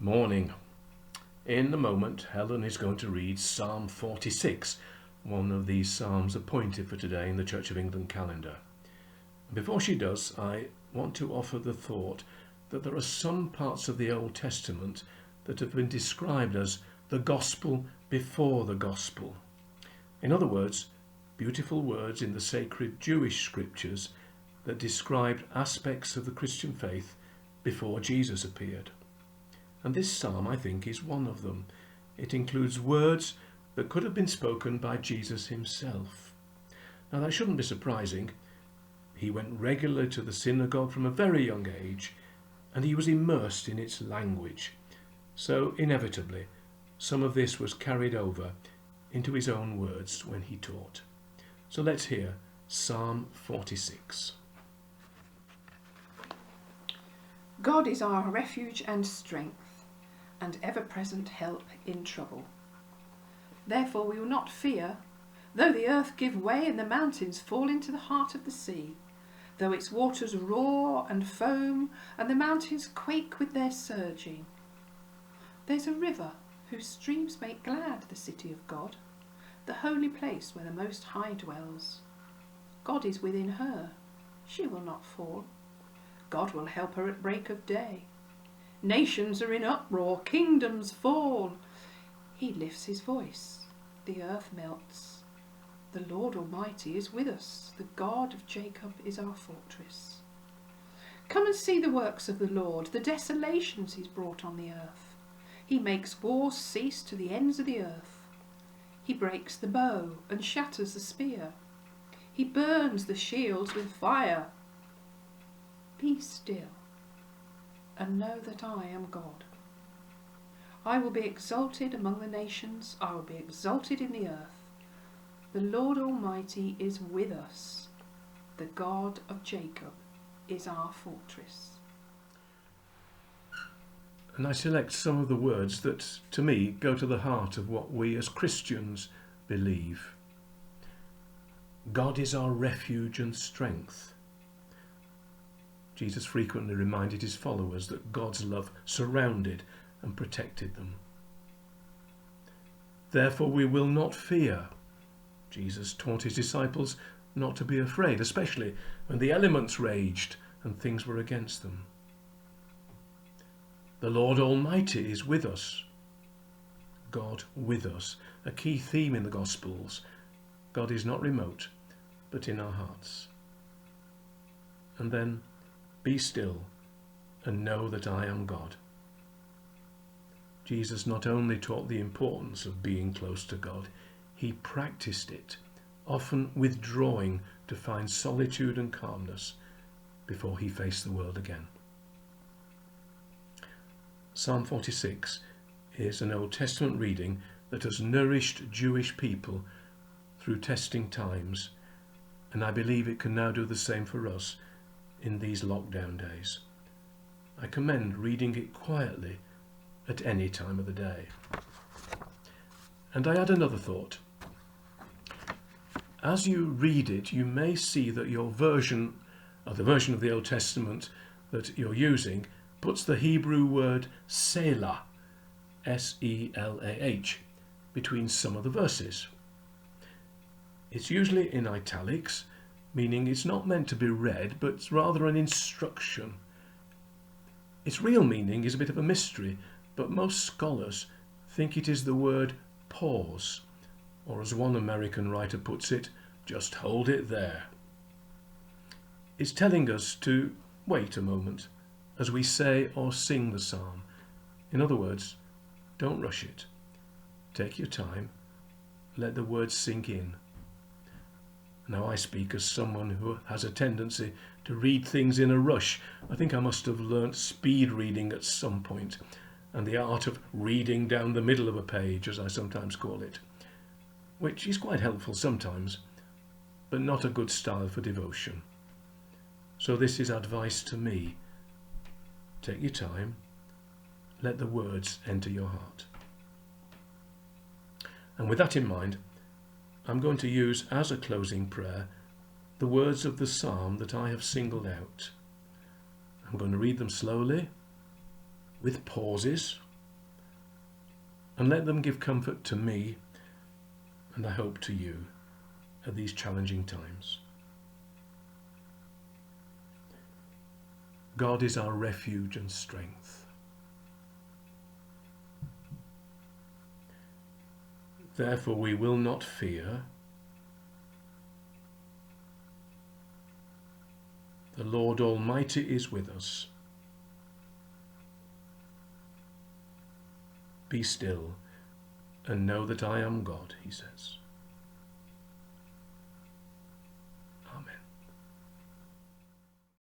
Morning. In a moment, Helen is going to read Psalm 46, one of these psalms appointed for today in the Church of England calendar. Before she does, I want to offer the thought that there are some parts of the Old Testament that have been described as the gospel before the gospel. In other words, beautiful words in the sacred Jewish scriptures that described aspects of the Christian faith before Jesus appeared. And this psalm, I think, is one of them. It includes words that could have been spoken by Jesus himself. Now, that shouldn't be surprising. He went regularly to the synagogue from a very young age, and he was immersed in its language. So, inevitably, some of this was carried over into his own words when he taught. So let's hear Psalm 46. God is our refuge and strength, and ever-present help in trouble. Therefore we will not fear, though the earth give way and the mountains fall into the heart of the sea, though its waters roar and foam and the mountains quake with their surging. There's a river whose streams make glad the city of God, the holy place where the Most High dwells. God is within her, she will not fall. God will help her at break of day. Nations are in uproar, kingdoms fall. He lifts his voice, the earth melts. The Lord Almighty is with us, the God of Jacob is our fortress. Come and see the works of the Lord, the desolations he's brought on the earth. He makes wars cease to the ends of the earth. He breaks the bow and shatters the spear. He burns the shields with fire. Be still and know that I am God. I will be exalted among the nations, I will be exalted in the earth. The Lord Almighty is with us, the God of Jacob is our fortress. And I select some of the words that, to me, go to the heart of what we as Christians believe. God is our refuge and strength. Jesus frequently reminded his followers that God's love surrounded and protected them. Therefore we will not fear. Jesus taught his disciples not to be afraid, especially when the elements raged and things were against them. The Lord Almighty is with us. God with us, a key theme in the Gospels. God is not remote, but in our hearts. And then, be still and know that I am God. Jesus not only taught the importance of being close to God, he practiced it, often withdrawing to find solitude and calmness before he faced the world again. Psalm 46 is an Old Testament reading that has nourished Jewish people through testing times, and I believe it can now do the same for us in these lockdown days. I commend reading it quietly at any time of the day. And I add another thought. As you read it, you may see that your version, or the version of the Old Testament that you're using, puts the Hebrew word Selah, S-E-L-A-H, between some of the verses. It's usually in italics, meaning it's not meant to be read, but rather an instruction. Its real meaning is a bit of a mystery, but most scholars think it is the word pause, or as one American writer puts it, just hold it there. It's telling us to wait a moment as we say or sing the psalm. In other words, don't rush it. Take your time, let the words sink in. Now I speak as someone who has a tendency to read things in a rush. I think I must have learnt speed reading at some point, and the art of reading down the middle of a page, as I sometimes call it, which is quite helpful sometimes, but not a good style for devotion. So this is advice to me. Take your time, let the words enter your heart. And with that in mind, I'm going to use as a closing prayer the words of the psalm that I have singled out. I'm going to read them slowly, with pauses, and let them give comfort to me, and I hope to you, at these challenging times. God is our refuge and strength. Therefore we will not fear. The Lord Almighty is with us. Be still and know that I am God, he says.